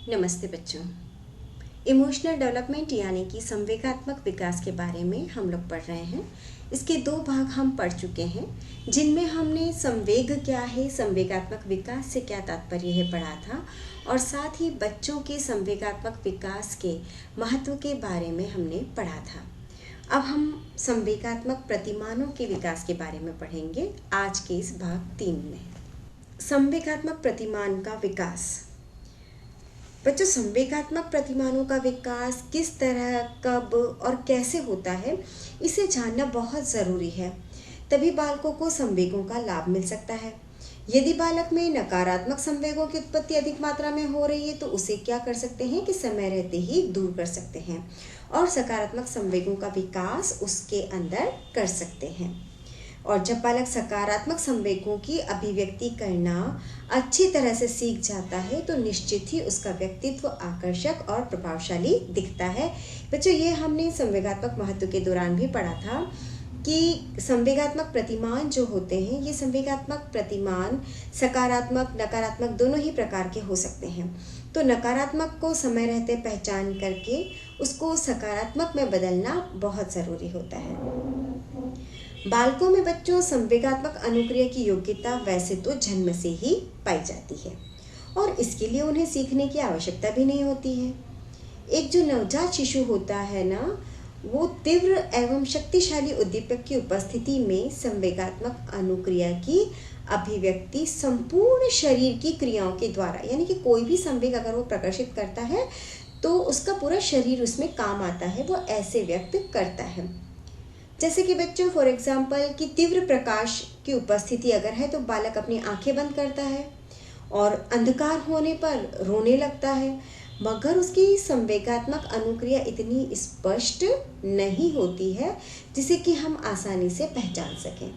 नमस्ते बच्चों। Emotional development यानी कि संवेगात्मक विकास के बारे में हम लोग पढ़ रहे हैं। इसके दो भाग हम पढ़ चुके हैं, जिनमें हमने संवेग क्या है, संवेगात्मक विकास से क्या तात्पर्य है पढ़ा था, और साथ ही बच्चों के संवेगात्मक विकास के महत्व के बारे में हमने पढ़ा था। अब हम संवेगात्मक प्रतिमानों के विकास के बारे में पढ़ेंगे आज के इस भाग 3 में। संवेगात्मक प्रतिमान का विकास। बच्चों, संवेगात्मक प्रतिमानों का विकास किस तरह, कब और कैसे होता है, इसे जानना बहुत ज़रूरी है। तभी बालकों को संवेगों का लाभ मिल सकता है। यदि बालक में नकारात्मक संवेगों की उत्पत्ति अधिक मात्रा में हो रही है तो उसे क्या कर सकते हैं कि समय रहते ही दूर कर सकते हैं और सकारात्मक संवेगों का विकास उसके अंदर कर सकते हैं। और जब बालक सकारात्मक संवेगों की अभिव्यक्ति करना अच्छी तरह से सीख जाता है तो निश्चित ही उसका व्यक्तित्व आकर्षक और प्रभावशाली दिखता है। बच्चों, ये हमने संवेगात्मक महत्व के दौरान भी पढ़ा था कि संवेगात्मक प्रतिमान जो होते हैं, ये संवेगात्मक प्रतिमान सकारात्मक नकारात्मक दोनों ही प्रकार के हो सकते हैं। तो नकारात्मक को समय रहते पहचान करके उसको सकारात्मक में बदलना बहुत ज़रूरी होता है। बालकों में बच्चों संवेगात्मक अनुक्रिया की योग्यता वैसे तो जन्म से ही पाई जाती है और इसके लिए उन्हें सीखने की आवश्यकता भी नहीं होती है। एक जो नवजात शिशु होता है ना, वो तीव्र एवं शक्तिशाली उद्दीपक की उपस्थिति में संवेगात्मक अनुक्रिया की अभिव्यक्ति संपूर्ण शरीर की क्रियाओं के द्वारा, यानी कि कोई भी संवेग अगर वो प्रकर्षित करता है तो उसका पूरा शरीर उसमें काम आता है, वो ऐसे व्यक्त करता है। जैसे कि बच्चों फॉर एग्जाम्पल कि तीव्र प्रकाश की उपस्थिति अगर है तो बालक अपनी आंखें बंद करता है और अंधकार होने पर रोने लगता है, मगर उसकी संवेगात्मक अनुक्रिया इतनी स्पष्ट नहीं होती है जिसे कि हम आसानी से पहचान सकें।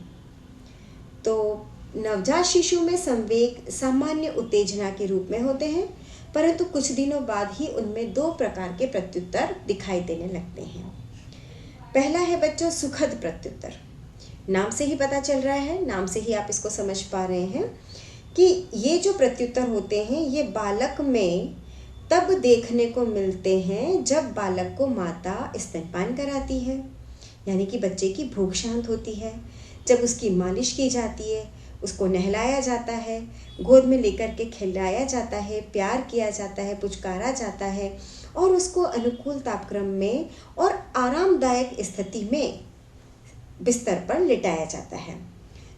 तो नवजात शिशु में संवेग सामान्य उत्तेजना के रूप में होते हैं, परंतु कुछ दिनों बाद ही उनमें 2 प्रकार के प्रत्युत्तर दिखाई देने लगते हैं। पहला है बच्चों सुखद प्रत्युत्तर। नाम से ही पता चल रहा है, नाम से ही आप इसको समझ पा रहे हैं कि ये जो प्रत्युत्तर होते हैं ये बालक में तब देखने को मिलते हैं जब बालक को माता स्तनपान कराती है, यानी कि बच्चे की भूख शांत होती है, जब उसकी मालिश की जाती है, उसको नहलाया जाता है, गोद में लेकर के खिलाया जाता है, प्यार किया जाता है, पुचकारा जाता है और उसको अनुकूल तापक्रम में और आरामदायक स्थिति में बिस्तर पर लिटाया जाता है।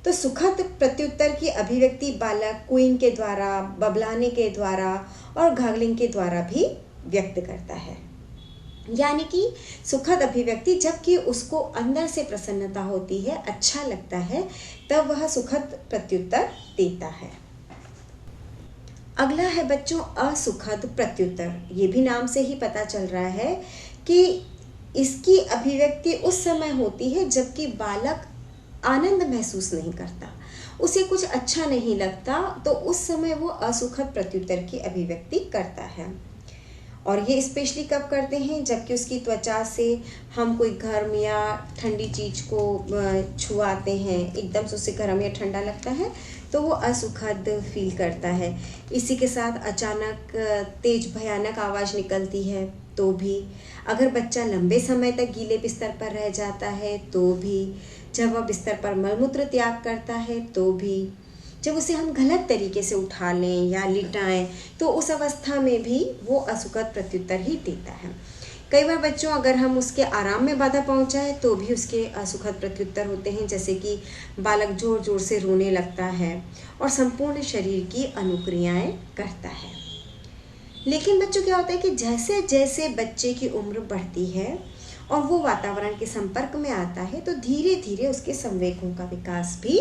तो सुखद प्रत्युत्तर की अभिव्यक्ति बालक कूइंग के द्वारा, बबलाने के द्वारा और घागलिंग के द्वारा भी व्यक्त करता है, यानी कि सुखद अभिव्यक्ति जबकि उसको अंदर से प्रसन्नता होती है, अच्छा लगता है, तब वह सुखद प्रत्युत्तर देता है। अगला है बच्चों असुखद प्रत्युत्तर। ये भी नाम से ही पता चल रहा है कि इसकी अभिव्यक्ति उस समय होती है जबकि बालक आनंद महसूस नहीं करता, उसे कुछ अच्छा नहीं लगता, तो उस समय वो असुखद प्रत्युत्तर की अभिव्यक्ति करता है। और ये स्पेशली कब करते हैं, जबकि उसकी त्वचा से हम कोई गर्म या ठंडी चीज़ को छुआते हैं, एकदम से उसे गर्म या ठंडा लगता है तो वो असुखद फील करता है। इसी के साथ अचानक तेज भयानक आवाज़ निकलती है तो भी, अगर बच्चा लंबे समय तक गीले बिस्तर पर रह जाता है तो भी, जब वह बिस्तर पर मलमूत्र त्याग करता है तो भी, जब उसे हम गलत तरीके से उठा लें या लिटाएं तो उस अवस्था में भी वो असुखद प्रत्युत्तर ही देता है। कई बार बच्चों अगर हम उसके आराम में बाधा पहुंचाए तो भी उसके असुखद प्रत्युत्तर होते हैं, जैसे कि बालक जोर जोर से रोने लगता है और संपूर्ण शरीर की अनुक्रियाएं करता है। लेकिन बच्चों क्या होता है कि जैसे जैसे बच्चे की उम्र बढ़ती है और वो वातावरण के संपर्क में आता है तो धीरे धीरे उसके संवेगों का विकास भी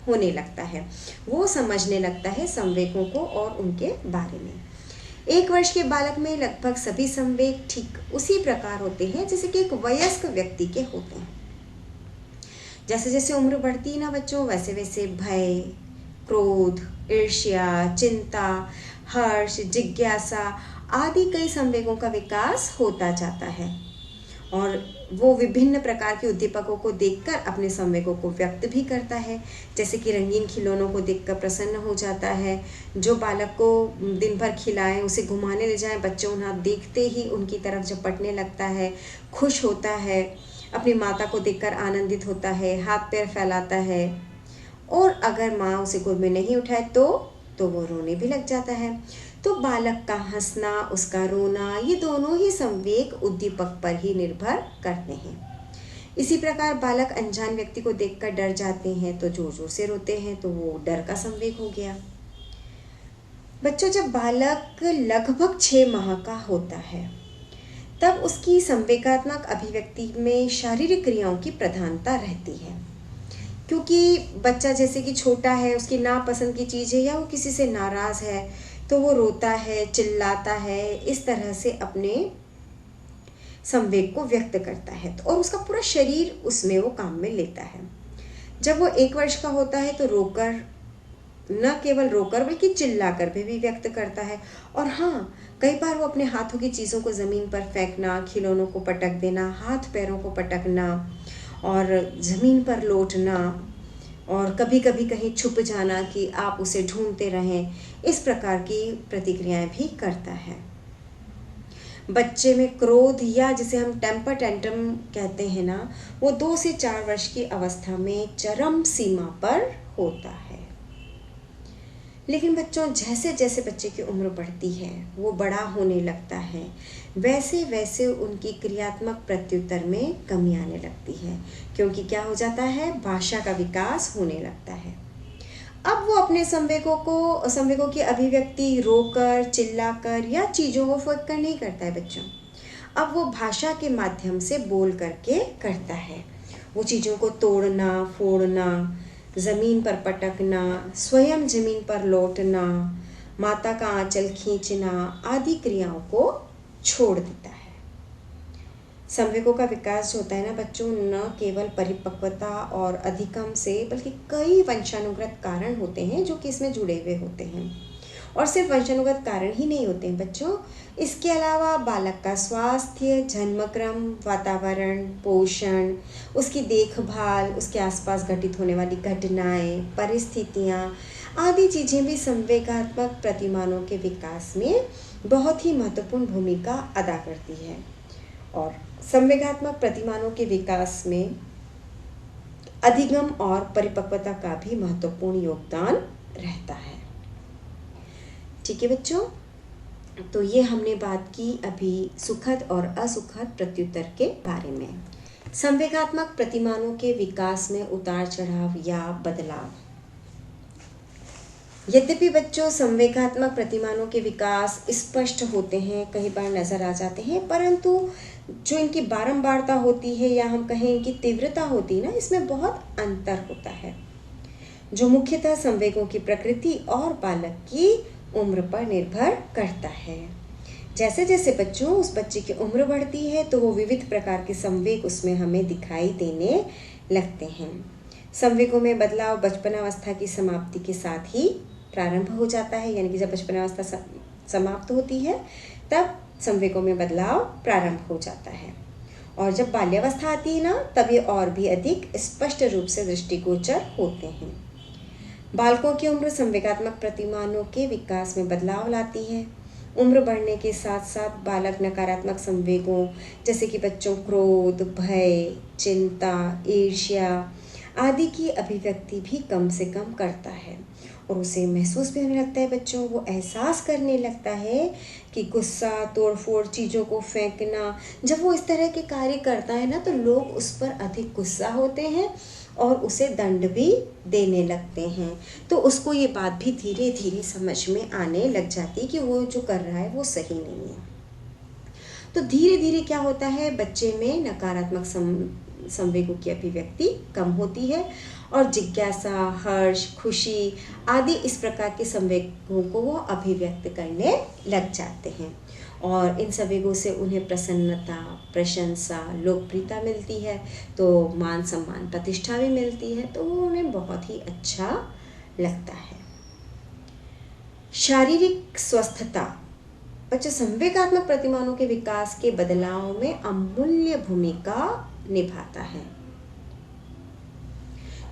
होने लगता है, वो समझने लगता है संवेगों को और उनके बारे में। 1 वर्ष के बालक में लगभग सभी संवेग ठीक उसी प्रकार होते हैं जैसे कि एक वयस्क व्यक्ति के होते हैं। जैसे जैसे उम्र बढ़ती है ना बच्चों, वैसे वैसे भय, क्रोध, ईर्ष्या, चिंता, हर्ष, जिज्ञासा आदि कई संवेगों का विकास होता जाता है। और वो विभिन्न प्रकार के उद्दीपकों को देखकर अपने संवेगों को व्यक्त भी करता है। जैसे कि रंगीन खिलौनों को देखकर प्रसन्न हो जाता है। जो बालक को दिन भर खिलाएं, उसे घुमाने ले जाएं, बच्चा उन्हें देखते ही उनकी तरफ झपटने लगता है, खुश होता है, अपनी माता को देखकर आनंदित होता है, हाथ पैर फैलाता है। और अगर माँ उसे गोद में नहीं उठाए तो वो रोने भी लग जाता है। तो बालक का हंसना, उसका रोना, ये दोनों ही संवेग उद्दीपक पर ही निर्भर करते हैं। इसी प्रकार बालक अनजान व्यक्ति को देखकर डर जाते हैं तो जोर जोर से रोते हैं, तो वो डर का संवेग हो गया। बच्चों, जब बालक लगभग 6 माह का होता है तब उसकी संवेगात्मक अभिव्यक्ति में शारीरिक क्रियाओं की प्रधानता रहती है। क्योंकि बच्चा जैसे कि छोटा है, उसकी नापसंद की चीज़ है या वो किसी से नाराज़ है तो वो रोता है, चिल्लाता है, इस तरह से अपने संवेग को व्यक्त करता है। और उसका पूरा शरीर उसमें वो काम में लेता है। जब वो 1 वर्ष का होता है तो रोकर, न केवल रोकर बल्कि चिल्लाकर भी व्यक्त करता है। और हाँ, कई बार वो अपने हाथों की चीज़ों को ज़मीन पर फेंकना, खिलौनों को पटक देना, हाथ पैरों को पटकना और ज़मीन पर लौटना और कभी कभी कहीं छुप जाना कि आप उसे ढूंढते रहें, इस प्रकार की प्रतिक्रियाएं भी करता है। बच्चे में क्रोध या जिसे हम टेम्पर टेंट्रम कहते हैं ना, वो 2 से 4 वर्ष की अवस्था में चरम सीमा पर होता है। लेकिन बच्चों, जैसे जैसे बच्चे की उम्र बढ़ती है, वो बड़ा होने लगता है, वैसे वैसे उनकी क्रियात्मक प्रत्युत्तर में कमी आने लगती है। क्योंकि क्या हो जाता है, भाषा का विकास होने लगता है। अब वो अपने संवेगों की अभिव्यक्ति रोकर, चिल्लाकर या चीज़ों को फेंक कर नहीं करता है बच्चों। अब वो भाषा के माध्यम से बोल करके करता है। वो चीज़ों को तोड़ना, फोड़ना, ज़मीन पर पटकना, स्वयं ज़मीन पर लौटना, माता का आंचल खींचना आदि क्रियाओं को छोड़ देता है। संवेगों का विकास जो होता है ना बच्चों, न केवल परिपक्वता और अधिगम से बल्कि कई वंशानुगत कारण होते हैं जो कि इसमें जुड़े हुए होते हैं। और सिर्फ वंशानुगत कारण ही नहीं होते हैं बच्चों, इसके अलावा बालक का स्वास्थ्य, जन्मक्रम, वातावरण, पोषण, उसकी देखभाल, उसके आसपास घटित होने वाली घटनाएं, परिस्थितियां आदि चीज़ें भी संवेगात्मक प्रतिमानों के विकास में बहुत ही महत्वपूर्ण भूमिका अदा करती है। और संवेगात्मक प्रतिमानों के विकास में अधिगम और परिपक्वता का भी महत्वपूर्ण योगदान रहता है। ठीक है बच्चों, तो ये हमने बात की अभी सुखद और असुखद प्रत्युत्तर के बारे में। संवेगात्मक प्रतिमानों के विकास में उतार चढ़ाव या बदलाव। यद्यपि बच्चों संवेगात्मक प्रतिमानों के विकास स्पष्ट होते हैं, कई बार नजर आ जाते हैं, परंतु जो इनकी बारंबारता होती है या हम कहें इनकी तीव्रता होती है ना, इसमें बहुत अंतर होता है, जो मुख्यतः संवेगों की प्रकृति और बालक की उम्र पर निर्भर करता है। जैसे जैसे बच्चों उस बच्चे की उम्र बढ़ती है तो वो विविध प्रकार के संवेग उसमें हमें दिखाई देने लगते हैं। संवेगों में बदलाव बचपनावस्था की समाप्ति के साथ ही प्रारंभ हो जाता है, यानी कि जब बचपनावस्था समाप्त होती है तब संवेगों में बदलाव प्रारंभ हो जाता है। और जब बाल्यावस्था आती है ना, तब ये और भी अधिक स्पष्ट रूप से दृष्टिगोचर होते हैं। बालकों की उम्र संवेगात्मक प्रतिमानों के विकास में बदलाव लाती है। उम्र बढ़ने के साथ साथ बालक नकारात्मक संवेगों जैसे कि बच्चों क्रोध, भय, चिंता, ईर्ष्या आदि की अभिव्यक्ति भी कम से कम करता है और उसे महसूस भी होने लगता है बच्चों। वो एहसास करने लगता है कि गुस्सा, तोड़फोड़, चीज़ों को फेंकना, जब वो इस तरह के कार्य करता है ना तो लोग उस पर अधिक गुस्सा होते हैं और उसे दंड भी देने लगते हैं। तो उसको ये बात भी धीरे धीरे समझ में आने लग जाती है कि वो जो कर रहा है वो सही नहीं है। तो धीरे धीरे क्या होता है, बच्चे में नकारात्मक संवेगों की अभिव्यक्ति कम होती है और जिज्ञासा, हर्ष, खुशी आदि इस प्रकार के संवेगों को वो अभिव्यक्त करने लग जाते हैं और इन संवेगों से उन्हें प्रसन्नता, प्रशंसा, लोकप्रियता मिलती है, तो मान सम्मान, प्रतिष्ठा भी मिलती है, तो वो उन्हें बहुत ही अच्छा लगता है। शारीरिक स्वस्थता बच्चों, संवेगात्मक प्रतिमानों के विकास के बदलाव में अमूल्य भूमिका निभाता है।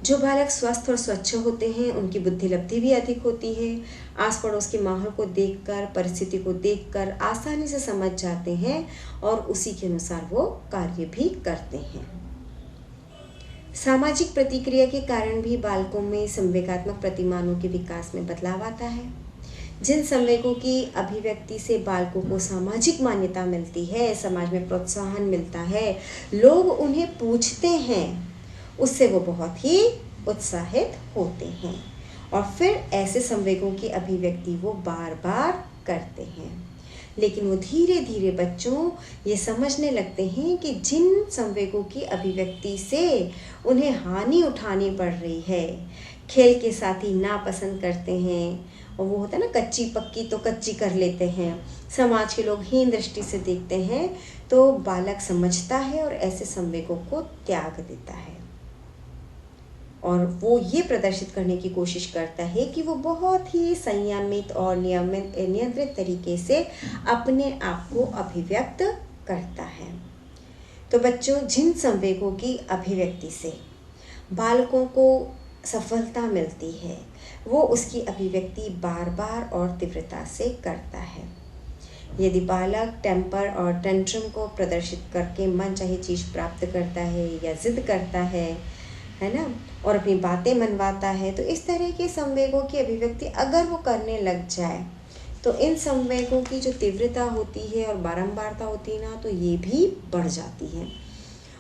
जो बालक स्वस्थ और स्वच्छ होते हैं उनकी बुद्धि लब्धि भी अधिक होती है। आस पड़ोस के माहौल को देखकर, परिस्थिति को देखकर आसानी से समझ जाते हैं और उसी के अनुसार वो कार्य भी करते हैं। सामाजिक प्रतिक्रिया के कारण भी बालकों में संवेगात्मक प्रतिमानों के विकास में बदलाव आता है। जिन संवेगों की अभिव्यक्ति से बालकों को सामाजिक मान्यता मिलती है, समाज में प्रोत्साहन मिलता है, लोग उन्हें पूछते हैं, उससे वो बहुत ही उत्साहित होते हैं और फिर ऐसे संवेगों की अभिव्यक्ति वो बार बार करते हैं। लेकिन वो धीरे धीरे बच्चों ये समझने लगते हैं कि जिन संवेगों की अभिव्यक्ति से उन्हें हानि उठानी पड़ रही है, खेल के साथ ही नापसंद करते हैं, और वो होता है ना, कच्ची पक्की तो कच्ची कर लेते हैं, समाज के लोग हीन दृष्टि से देखते हैं, तो बालक समझता है और ऐसे संवेगों को त्याग देता है और वो ये प्रदर्शित करने की कोशिश करता है कि वो बहुत ही संयमित और नियंत्रित तरीके से अपने आप को अभिव्यक्त करता है। तो बच्चों, जिन संवेगों की अभिव्यक्ति से बालकों को सफलता मिलती है, वो उसकी अभिव्यक्ति बार बार और तीव्रता से करता है। यदि बालक टेम्पर और टेंट्रम को प्रदर्शित करके मनचाही चीज़ प्राप्त करता है या जिद करता है ना, और अपनी बातें मनवाता है, तो इस तरह के संवेगों की अभिव्यक्ति अगर वो करने लग जाए तो इन संवेगों की जो तीव्रता होती है और बारंबारता होती है ना, तो ये भी बढ़ जाती है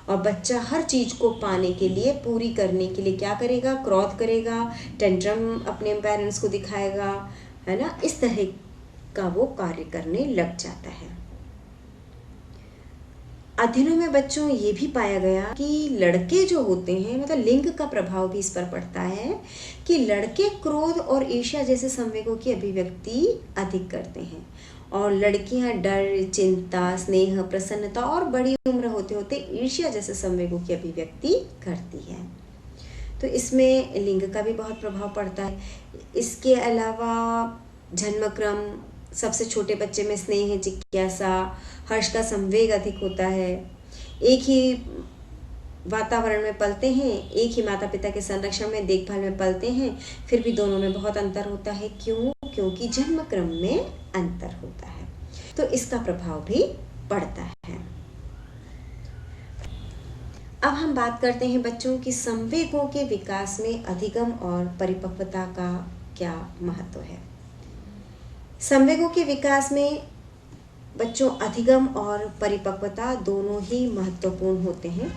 और बच्चा हर चीज़ को पाने के लिए, पूरी करने के लिए क्या करेगा? क्रोध करेगा, टेंट्रम अपने पेरेंट्स को दिखाएगा, है ना, इस तरह का वो कार्य करने लग जाता है। अध्ययनों में बच्चों ये भी पाया गया कि लड़के जो होते हैं, मतलब लिंग का प्रभाव भी इस पर पड़ता है कि लड़के क्रोध और ईर्ष्या जैसे संवेगों की अभिव्यक्ति अधिक करते हैं और लड़कियां डर, चिंता, स्नेह, प्रसन्नता और बड़ी उम्र होते होते ईर्ष्या जैसे संवेगों की अभिव्यक्ति करती है। तो इसमें लिंग का भी बहुत प्रभाव पड़ता है। इसके अलावा जन्मक्रम, सबसे छोटे बच्चे में स्नेह, जिज्ञासा, हर्ष का संवेग अधिक होता है। एक ही वातावरण में पलते हैं, एक ही माता पिता के संरक्षण में, देखभाल में पलते हैं, फिर भी दोनों में बहुत अंतर होता है। क्यों? क्योंकि जन्मक्रम में अंतर होता है, तो इसका प्रभाव भी पड़ता है। अब हम बात करते हैं बच्चों की संवेगों के विकास में अधिगम और परिपक्वता का क्या महत्व है। संवेगों के विकास में बच्चों अधिगम और परिपक्वता दोनों ही महत्वपूर्ण होते हैं।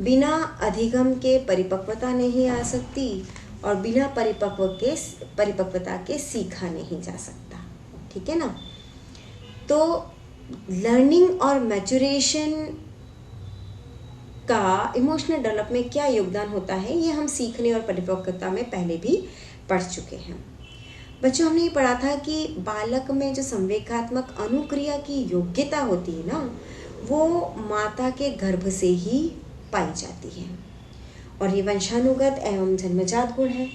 बिना अधिगम के परिपक्वता नहीं आ सकती और बिना परिपक्वता के सीखा नहीं जा सकता। ठीक है ना? तो लर्निंग और मैच्योरेशन का इमोशनल डेवलपमेंट में क्या योगदान होता है, ये हम सीखने और परिपक्वता में पहले भी पढ़ चुके हैं। बच्चों, हमने ये पढ़ा था कि बालक में जो संवेगात्मक अनुक्रिया की योग्यता होती है ना, वो माता के गर्भ से ही पाई जाती है और ये वंशानुगत एवं जन्मजात गुण है।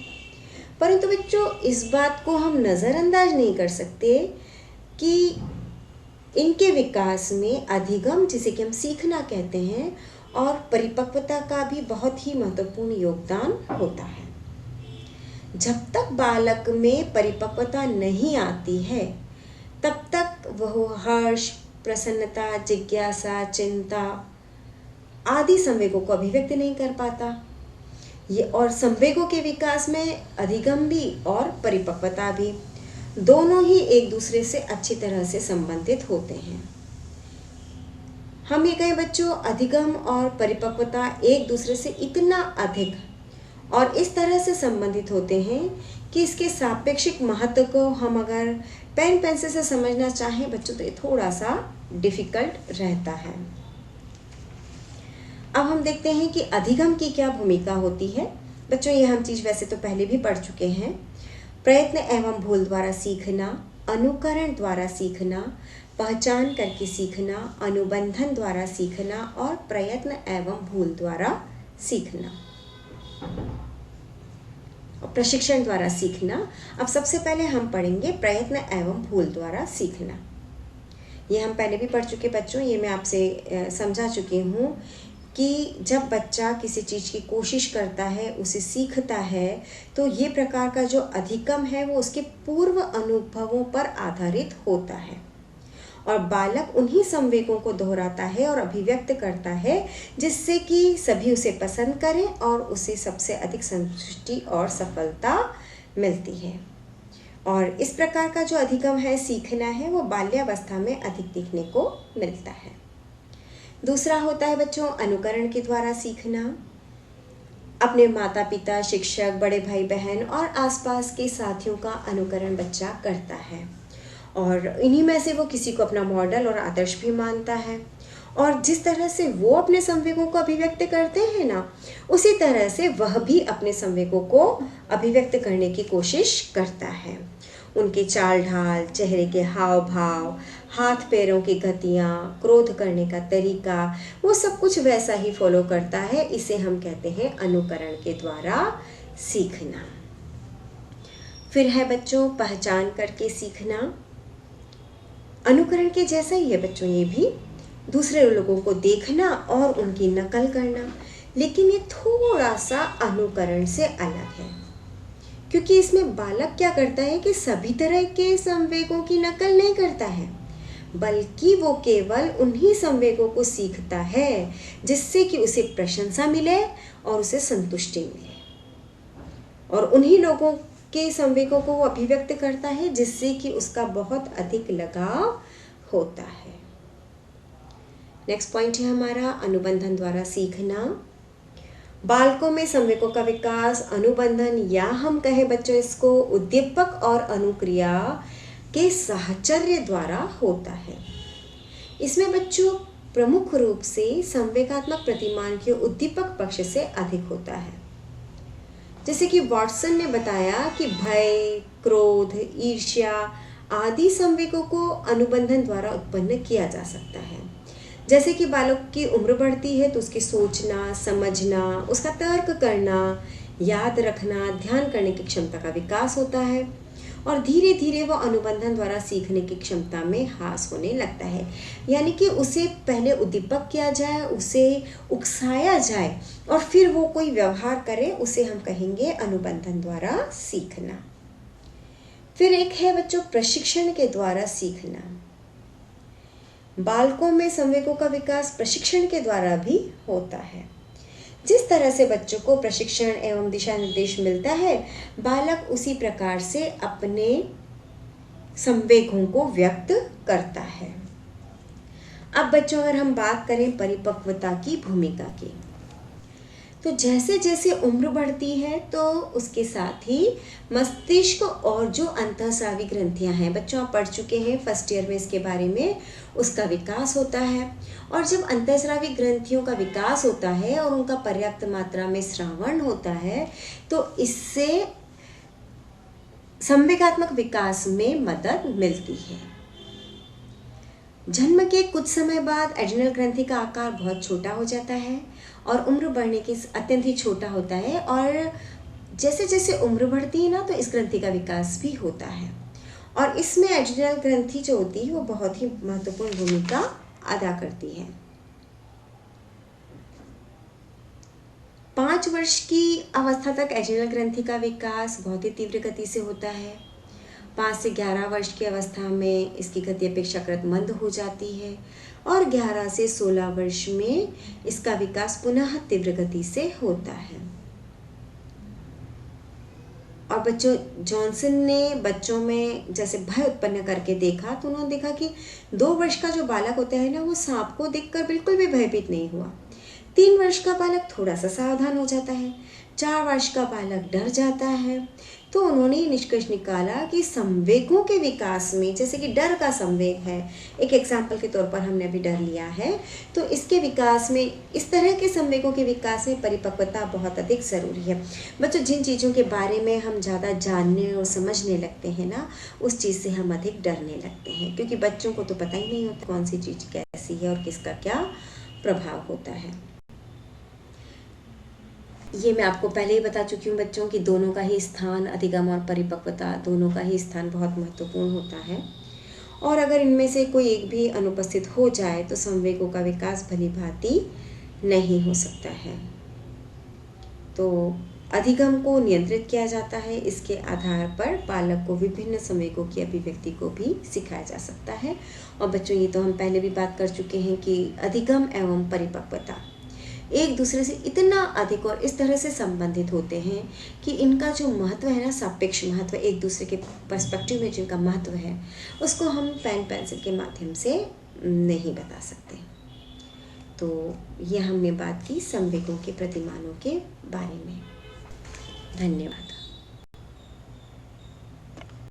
परंतु बच्चों, इस बात को हम नज़रअंदाज नहीं कर सकते कि इनके विकास में अधिगम, जिसे कि हम सीखना कहते हैं, और परिपक्वता का भी बहुत ही महत्वपूर्ण योगदान होता है। जब तक बालक में परिपक्वता नहीं आती है, तब तक वह हर्ष, प्रसन्नता, जिज्ञासा, चिंता आदि संवेगों को अभिव्यक्त नहीं कर पाता। ये और संवेगों के विकास में अधिगम भी और परिपक्वता भी दोनों ही एक दूसरे से अच्छी तरह से संबंधित होते हैं। हम ये कहें बच्चों, अधिगम और परिपक्वता एक दूसरे से इतना अधिक और इस तरह से संबंधित होते हैं कि इसके सापेक्षिक महत्व को हम अगर पेन पेंसिल से समझना चाहें बच्चों, तो ये थोड़ा सा डिफिकल्ट रहता है। अब हम देखते हैं कि अधिगम की क्या भूमिका होती है। बच्चों, ये हम चीज़ वैसे तो पहले भी पढ़ चुके हैं। प्रयत्न एवं भूल द्वारा सीखना, अनुकरण द्वारा सीखना, पहचान करके सीखना, अनुबंधन द्वारा सीखना और प्रयत्न एवं भूल द्वारा सीखना और प्रशिक्षण द्वारा सीखना। अब सबसे पहले हम पढ़ेंगे प्रयत्न एवं भूल द्वारा सीखना। ये हम पहले भी पढ़ चुके बच्चों, ये मैं आपसे समझा चुकी हूँ कि जब बच्चा किसी चीज़ की कोशिश करता है, उसे सीखता है, तो ये प्रकार का जो अधिगम है वो उसके पूर्व अनुभवों पर आधारित होता है और बालक उन्हीं संवेगों को दोहराता है और अभिव्यक्त करता है जिससे कि सभी उसे पसंद करें और उसे सबसे अधिक संतुष्टि और सफलता मिलती है। और इस प्रकार का जो अधिगम है, सीखना है, वो बाल्यावस्था में अधिक देखने को मिलता है। दूसरा होता है बच्चों अनुकरण के द्वारा सीखना। अपने माता पिता, शिक्षक, बड़े भाई बहन और आसपास के साथियों का अनुकरण बच्चा करता है और इन्हीं में से वो किसी को अपना मॉडल और आदर्श भी मानता है और जिस तरह से वो अपने संवेगों को अभिव्यक्त करते हैं ना, उसी तरह से वह भी अपने संवेगों को अभिव्यक्त करने की कोशिश करता है। उनके चाल ढाल, चेहरे के हाव भाव, हाथ पैरों की गतियाँ, क्रोध करने का तरीका, वो सब कुछ वैसा ही फॉलो करता है। इसे हम कहते हैं अनुकरण के द्वारा सीखना। फिर है बच्चों पहचान करके सीखना। अनुकरण के जैसा ही है बच्चों ये भी, दूसरे लोगों को देखना और उनकी नकल करना, लेकिन ये थोड़ा सा अनुकरण से अलग है क्योंकि इसमें बालक क्या करता है कि सभी तरह के संवेगों की नकल नहीं करता है, बल्कि वो केवल उन्हीं संवेगों को सीखता है जिससे कि उसे प्रशंसा मिले और उसे संतुष्टि मिले, और उन्हीं लोगों के संवेगों को वो अभिव्यक्त करता है जिससे कि उसका बहुत अधिक लगाव होता है। नेक्स्ट पॉइंट है हमारा अनुबंधन द्वारा सीखना। बालकों में संवेगों का विकास अनुबंधन या हम कहें बच्चों इसको उद्दीपक और अनुक्रिया के साहचर्य द्वारा होता है। इसमें बच्चों प्रमुख रूप से संवेगात्मक प्रतिमान के उद्दीपक पक्ष से अधिक होता है। जैसे कि वॉटसन ने बताया कि भय, क्रोध, ईर्ष्या आदि संवेगों को अनुबंधन द्वारा उत्पन्न किया जा सकता है। जैसे कि बालक की उम्र बढ़ती है तो उसकी सोचना, समझना, उसका तर्क करना, याद रखना, ध्यान करने की क्षमता का विकास होता है और धीरे धीरे वो अनुबंधन द्वारा सीखने की क्षमता में ह्रास होने लगता है। यानी कि उसे पहले उद्दीपक किया जाए, उसे उकसाया जाए और फिर वो कोई व्यवहार करे, उसे हम कहेंगे अनुबंधन द्वारा सीखना। फिर एक है बच्चों प्रशिक्षण के द्वारा सीखना। बालकों में संवेगों का विकास प्रशिक्षण के द्वारा भी होता है। जिस तरह से बच्चों को प्रशिक्षण एवं दिशा निर्देश मिलता है, बालक उसी प्रकार से अपने संवेगों को व्यक्त करता है। अब बच्चों अगर हम बात करें परिपक्वता की भूमिका की, तो जैसे जैसे उम्र बढ़ती है तो उसके साथ ही मस्तिष्क और जो अंतःस्रावी ग्रंथियां हैं, बच्चों आप पढ़ चुके हैं फर्स्ट ईयर में इसके बारे में, उसका विकास होता है। और जब अंतःस्रावी ग्रंथियों का विकास होता है और उनका पर्याप्त मात्रा में स्रावण होता है तो इससे संवेगात्मक विकास में मदद मिलती है। जन्म के कुछ समय बाद एड्रिनल ग्रंथि का आकार बहुत छोटा हो जाता है और उम्र बढ़ने के अत्यंत ही छोटा होता है, और जैसे जैसे उम्र बढ़ती है ना तो इस ग्रंथि का विकास भी होता है और इसमें एड्रिनल ग्रंथि जो होती है वो बहुत ही महत्वपूर्ण भूमिका अदा करती है। 5 वर्ष की अवस्था तक एड्रिनल ग्रंथि का विकास बहुत ही तीव्र गति से होता है। 5 से 11 वर्ष की अवस्था में इसकी गति अपेक्षाकृत मंद हो जाती है और 11 से 16 वर्ष में इसका विकास पुनः तीव्र गति से होता है। और बच्चों जॉनसन ने बच्चों में जैसे भय उत्पन्न करके देखा तो उन्होंने देखा कि 2 वर्ष का जो बालक होता है ना, वो सांप को देखकर बिल्कुल भी भयभीत नहीं हुआ। 3 वर्ष का बालक थोड़ा सा सावधान हो जाता है, 4 वर्ष का बालक डर जाता है। तो उन्होंने ये निष्कर्ष निकाला कि संवेगों के विकास में, जैसे कि डर का संवेग है, एक एग्जाम्पल के तौर पर हमने अभी डर लिया है, तो इसके विकास में, इस तरह के संवेगों के विकास में परिपक्वता बहुत अधिक ज़रूरी है। बच्चों जिन चीज़ों के बारे में हम ज़्यादा जानने और समझने लगते हैं ना, उस चीज़ से हम अधिक डरने लगते हैं, क्योंकि बच्चों को तो पता ही नहीं होता कौन सी चीज़ कैसी है और किसका क्या प्रभाव होता है। ये मैं आपको पहले ही बता चुकी हूँ बच्चों कि दोनों का ही स्थान, अधिगम और परिपक्वता, दोनों का ही स्थान बहुत महत्वपूर्ण होता है। और अगर इनमें से कोई एक भी अनुपस्थित हो जाए तो संवेगों का विकास भली भांति नहीं हो सकता है। तो अधिगम को नियंत्रित किया जाता है। इसके आधार पर बालक को विभिन्न संवेगों की अभिव्यक्ति को भी सिखाया जा सकता है। और बच्चों, ये तो हम पहले भी बात कर चुके हैं कि अधिगम एवं परिपक्वता एक दूसरे से इतना अधिक और इस तरह से संबंधित होते हैं कि इनका जो महत्व है ना, सापेक्ष महत्व, एक दूसरे के पर्सपेक्टिव में जिनका महत्व है, उसको हम पेन पेंसिल के माध्यम से नहीं बता सकते। तो ये हमने बात की संवेगों के प्रतिमानों के बारे में। धन्यवाद।